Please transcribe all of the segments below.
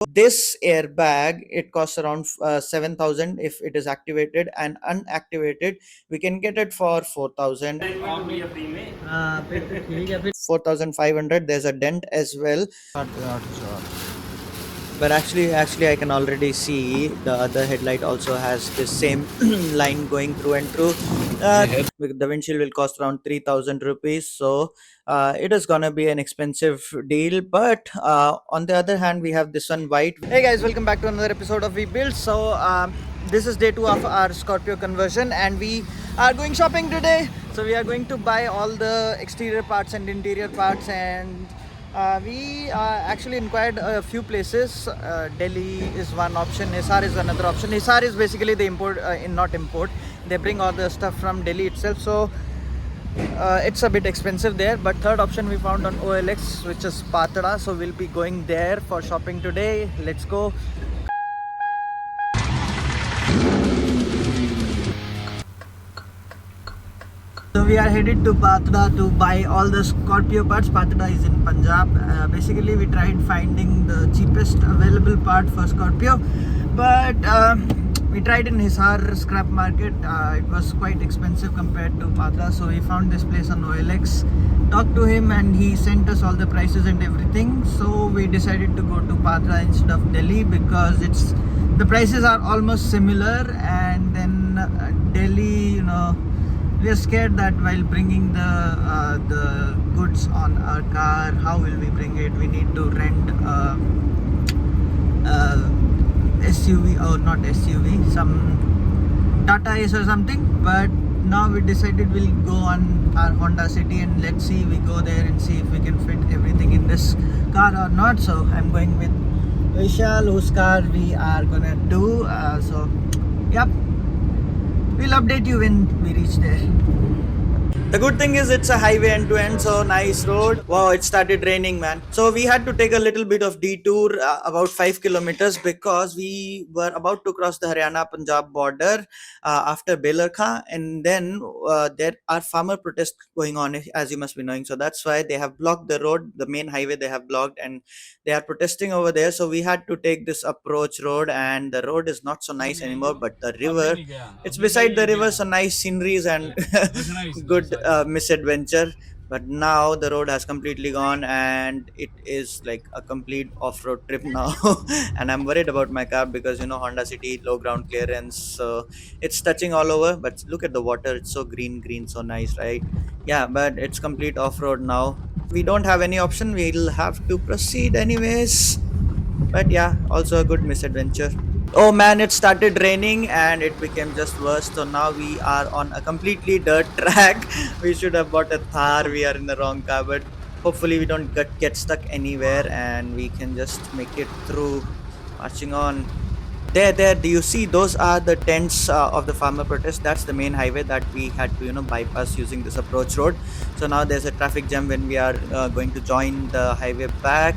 This airbag, it costs around 7,000 if it is activated, and unactivated we can get it for 4,000, 4,500. There's a dent as well, but actually I can already see the other headlight also has the same line going through and through. The windshield will cost around 3,000 rupees, so it is gonna be an expensive deal. But on the other hand, we have this one white. Hey guys, welcome back to another episode of vbuilds. So this is day 2 of our Scorpio conversion, and we are going shopping today. So we are going to buy all the exterior parts and interior parts, and we actually inquired a few places. Delhi is one option, Hisar is another option. Hisar is basically the import, not import. They bring all the stuff from Delhi itself, so it's a bit expensive there. But third option we found on OLX, which is Patra. So we'll be going there for shopping today. Let's go. So we are headed to Patra to buy all the Scorpio parts. Patra is in Punjab. Basically, we tried finding the cheapest available part for Scorpio, but we tried in Hisar Scrap Market. It was quite expensive compared to Patra, so we found this place on OLX. Talked to him, and he sent us all the prices and everything. So we decided to go to Patra instead of Delhi because the prices are almost similar, and then Delhi, we are scared that while bringing the goods on our car, how will we bring it? We need to rent SUV, or not SUV, some Tata Ace or something. But now we decided we'll go on our Honda City, and let's see, we go there and see if we can fit everything in this car or not. So I'm going with Vishal, whose car we are gonna do. So yep, we'll update you when we reach there. The good thing is it's a highway end to end, so nice road. Wow, it started raining, man. So we had to take a little bit of detour, about 5 kilometers, because we were about to cross the Haryana Punjab border after Belarkha, and then there are farmer protests going on, as you must be knowing. So that's why they have blocked the road, the main highway they have blocked, and they are protesting over there. So we had to take this approach road, and the road is not so nice anymore, but the river, it's beside the river, so nice sceneries and good misadventure. But now the road has completely gone, and it is like a complete off-road trip now. And I'm worried about my car because Honda City, low ground clearance, so it's touching all over. But look at the water, it's so green, so nice, right? Yeah, but it's complete off-road now. We don't have any option, we'll have to proceed anyways. But yeah, also a good misadventure. Oh man, it started raining and it became just worse. So now we are on a completely dirt track. We should have bought a Thar. We are in the wrong car, but hopefully we don't get stuck anywhere and we can just make it through. Marching on. There. Do you see? Those are the tents of the farmer protest. That's the main highway that we had to, bypass using this approach road. So now there's a traffic jam when we are going to join the highway back.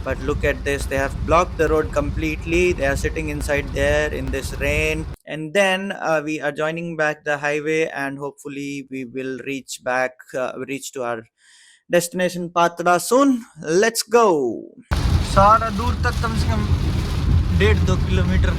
But look at this, they have blocked the road completely. They are sitting inside there in this rain. And then we are joining back the highway, and hopefully we will reach to our destination Patra soon. Let's go. सारा दूर तक कम से कम 1.5-2 kilometre.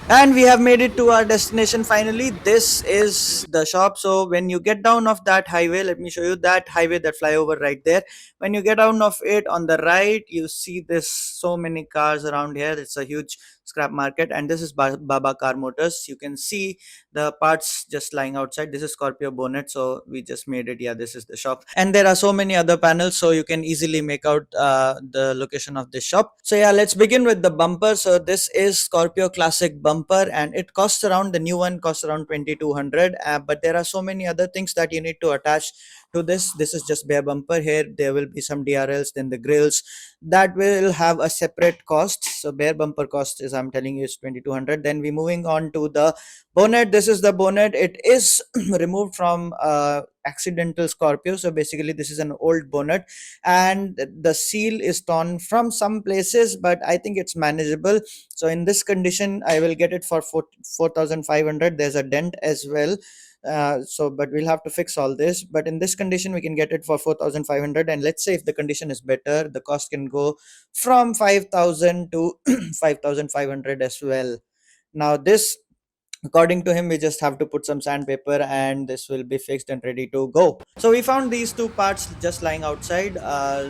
And we have made it to our destination finally. This is the shop. So when you get down off that highway, let me show you that highway, that flyover right there. When you get down of it, on the right, you see this so many cars around here. It's a huge scrap market, and this is Baba Car Motors. You can see the parts just lying outside. This is Scorpio bonnet, so we just made it. Yeah, this is the shop, and there are so many other panels, so you can easily make out the location of this shop. So yeah, let's begin with the bumper. So this is Scorpio Classic bumper, and it costs around, the new one costs around 2,200. But there are so many other things that you need to attach to this. This is just bare bumper. Here there will be some DRLs, then the grills that will have a separate cost. So bare bumper cost is, I'm telling you, is 2,200. Then we moving on to the bonnet. This is the bonnet. It is removed from accidental Scorpio. So basically this is an old bonnet, and the seal is torn from some places, but I think it's manageable. So in this condition I will get it for 4,500. There's a dent as well. So but we'll have to fix all this, but in this condition we can get it for 4500, and let's say if the condition is better, the cost can go from 5000 to 5500 as well. Now this, according to him, we just have to put some sandpaper and this will be fixed and ready to go. So we found these two parts just lying outside,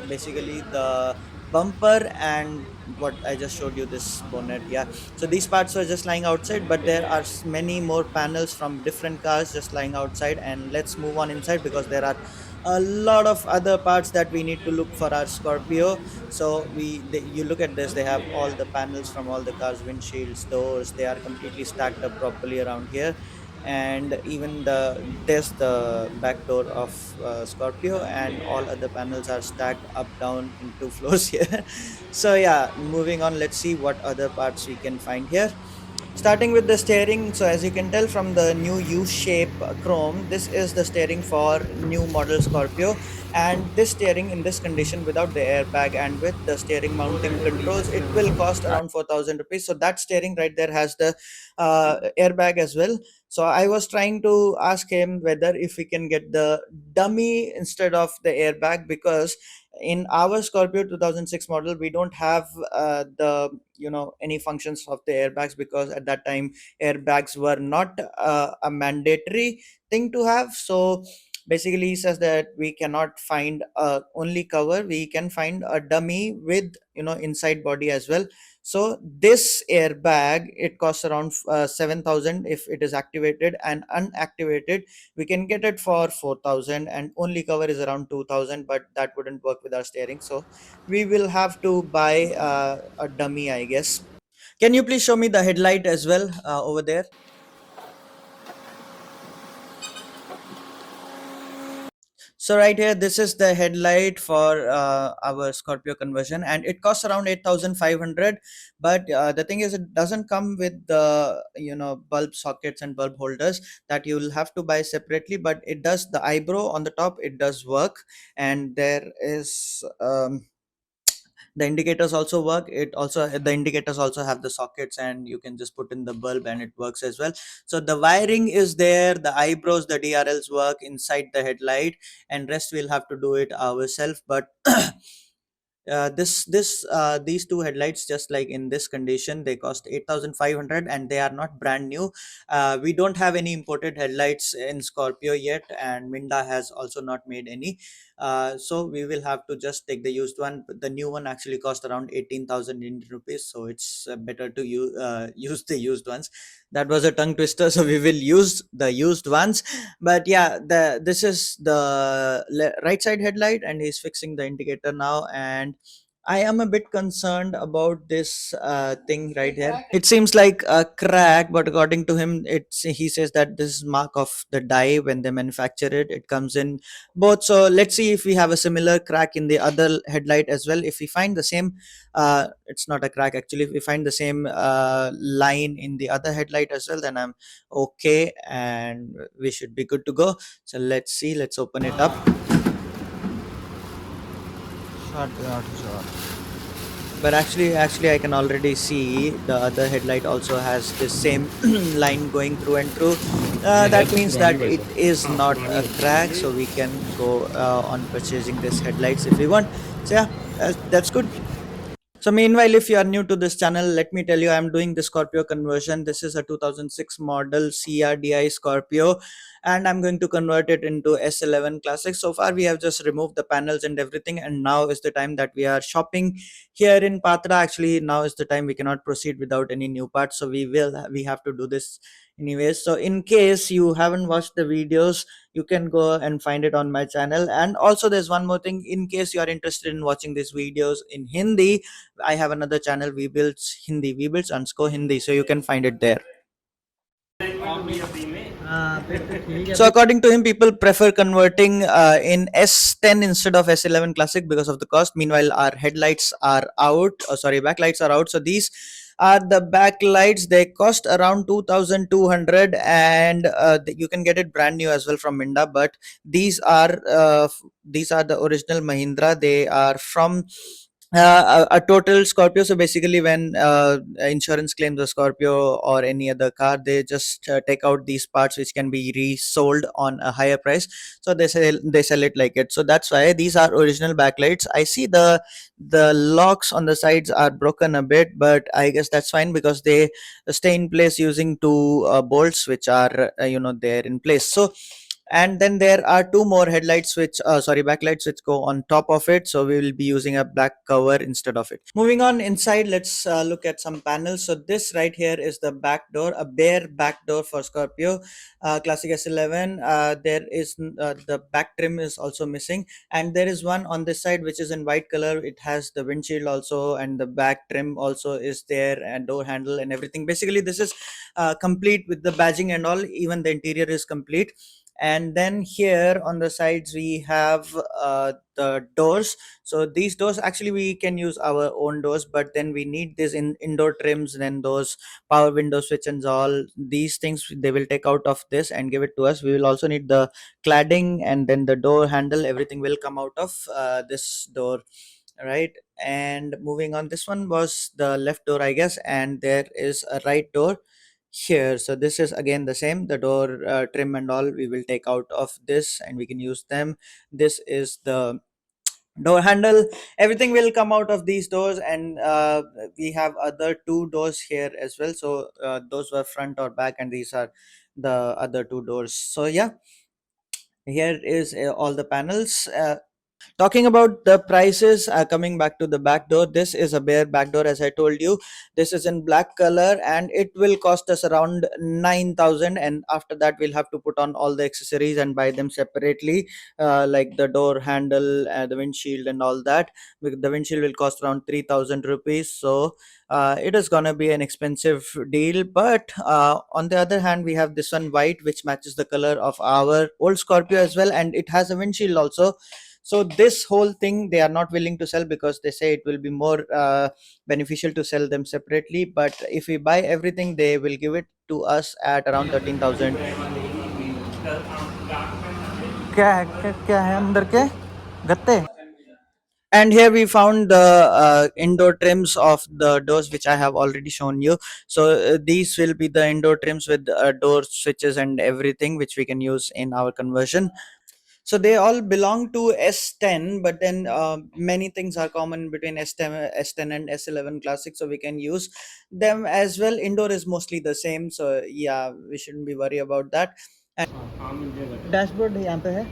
basically the bumper and what I just showed you, this bonnet. Yeah, so these parts were just lying outside, but there are many more panels from different cars just lying outside, and let's move on inside because there are a lot of other parts that we need to look for our Scorpio. So you look at this, they have all the panels from all the cars, windshields, doors, they are completely stacked up properly around here. And even there's the back door of Scorpio, and all other panels are stacked up down in two floors here. So yeah, moving on, let's see what other parts we can find here. Starting with the steering, so as you can tell from the new U-shape chrome, this is the steering for new model Scorpio. And this steering in this condition without the airbag and with the steering mounting controls, it will cost around 4000 rupees. So that steering right there has the airbag as well. So I was trying to ask him whether if we can get the dummy instead of the airbag, because in our Scorpio 2006 model we don't have the any functions of the airbags, because at that time airbags were not a mandatory thing to have. So basically he says that we cannot find a only cover, we can find a dummy with inside body as well. So this airbag, it costs around 7000 if it is activated, and unactivated we can get it for 4000, and only cover is around 2000, but that wouldn't work with our steering, so we will have to buy a dummy, I guess. Can you please show me the headlight as well over there? So right here, this is the headlight for our Scorpio conversion, and it costs around 8500. But the thing is, it doesn't come with the bulb sockets and bulb holders, that you will have to buy separately. But it does, the eyebrow on the top, it does work, and there is the indicators also work. It also, the indicators also have the sockets, and you can just put in the bulb and it works as well. So the wiring is there, the eyebrows, the DRLs work inside the headlight, and rest we'll have to do it ourselves. But these two headlights, just like in this condition, they cost 8500, and they are not brand new. We don't have any imported headlights in Scorpio yet, and Minda has also not made any. So we will have to just take the used one. But the new one actually cost around 18,000 Indian rupees, so it's better to use the used ones. That was a tongue twister, so we will use the used ones. But yeah, this is the right side headlight, and he's fixing the indicator now. And I am a bit concerned about this thing right here. It seems like a crack, but according to him, he says that this is mark of the die when they manufacture it. It comes in both. So let's see if we have a similar crack in the other headlight as well. If we find the same, it's not a crack actually. If we find the same line in the other headlight as well, then I'm okay, and we should be good to go. So let's see. Let's open it up. But actually I can already see the other headlight also has the same line going through and through. That means that it is not a crack, so we can go on purchasing this headlights if we want. So yeah, that's good. So meanwhile, if you are new to this channel, let me tell you, I'm doing the Scorpio conversion. This is a 2006 model CRDI Scorpio, and I'm going to convert it into S11 Classic. So far, we have just removed the panels and everything, and now is the time that we are shopping here in Patra. Actually, now is the time we cannot proceed without any new parts, so we have to do this anyways. So in case you haven't watched the videos, you can go and find it on my channel. And also, there's one more thing: in case you are interested in watching these videos in Hindi, I have another channel, vbuilds Hindi, vbuilds _ Hindi, so you can find it there. So according to him, people prefer converting in S10 instead of S11 Classic because of the cost. Meanwhile, our headlights are out. Oh, sorry, backlights are out. So these are the backlights. They cost around 2200, and you can get it brand new as well from Minda. But these are the original Mahindra. They are from a total Scorpio. So basically, when insurance claims a Scorpio or any other car, they just take out these parts which can be resold on a higher price. So they sell it like it. So that's why these are original backlights. I see the locks on the sides are broken a bit, but I guess that's fine because they stay in place using two bolts which are there in place. So, and then there are two more headlights which sorry, backlights which go on top of it, so we will be using a black cover instead of it. Moving on inside, let's look at some panels. So this right here is the back door, a bare back door for Scorpio Classic S11. There is the back trim is also missing, and there is one on this side which is in white color. It has the windshield also, and the back trim also is there, and door handle and everything. Basically this is complete with the badging and all. Even the interior is complete. And then here on the sides we have the doors. So these doors, actually we can use our own doors, but then we need this indoor trims, then those power window switch and all these things they will take out of this and give it to us. We will also need the cladding, and then the door handle, everything will come out of this door, right? And moving on, this one was the left door, I guess, and there is a right door here. So this is again the same, the door trim and all we will take out of this and we can use them. This is the door handle, everything will come out of these doors. And we have other two doors here as well. So those were front or back, and these are the other two doors. So yeah, here is all the panels. Talking about the prices, coming back to the back door, this is a bare back door, as I told you. This is in black color and it will cost us around 9,000, and after that we'll have to put on all the accessories and buy them separately, like the door handle, the windshield and all that. The windshield will cost around 3,000 rupees. So it is gonna be an expensive deal. But on the other hand, we have this one white which matches the color of our old Scorpio as well, and it has a windshield also. So this whole thing they are not willing to sell because they say it will be more beneficial to sell them separately. But if we buy everything, they will give it to us at around 13,000. क्या है क्या है अंदर के गत्ते? And here we found the indoor trims of the doors which I have already shown you. So these will be the indoor trims with door switches and everything which we can use in our conversion. So they all belong to S10, but then many things are common between S10 and S11 Classic, so we can use them as well. Indoor is mostly the same, so yeah, we shouldn't be worried about that. And dashboard यहाँ पे है,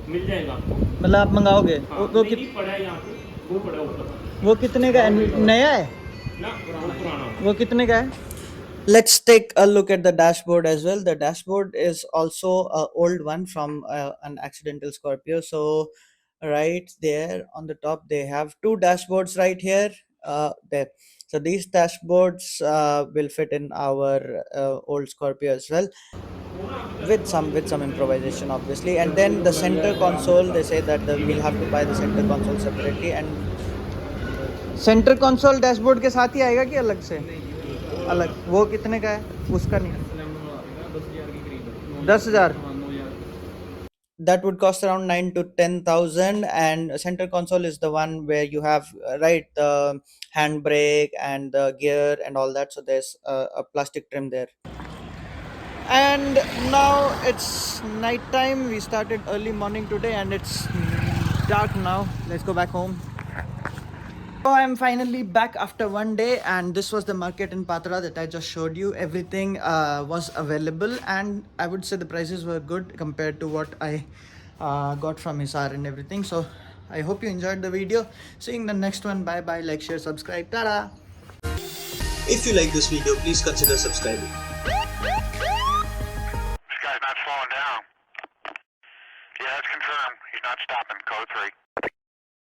मिल जाएगा आपको, मतलब आप मंगाओगे? वो पड़ा है यहाँ पे, वो पड़ा ऊपर। वो कितने का है? नया है ना, वो पुराना। वो कितने का है? Let's take a look at the dashboard as well. The dashboard is also a old one from an accidental Scorpio. So right there on the top they have two dashboards right here, there. So these dashboards will fit in our old Scorpio as well, with some improvisation obviously. And then the center console, they say that we'll have to buy the center console separately. And centre console dashboard के साथ ही आएगा कि अलग से? अलग। वो कितने का है? उसका नहीं, 10,000। That would cost around 9 to 10,000. And center console is the one where you have right, the handbrake and the gear and all that. So there's a plastic trim there. And now it's night time. We started early morning today and it's dark now. Let's go back home. So I'm finally back after one day, and this was the market in Patra that I just showed you. Everything was available, and I would say the prices were good compared to what I got from Hisar and everything. So I hope you enjoyed the video. Seeing the next one. Bye bye. Like, share, subscribe. Ta-da! If you like this video, please consider subscribing. This guy's not slowing down. Yeah, that's confirmed. He's not stopping. Code 3.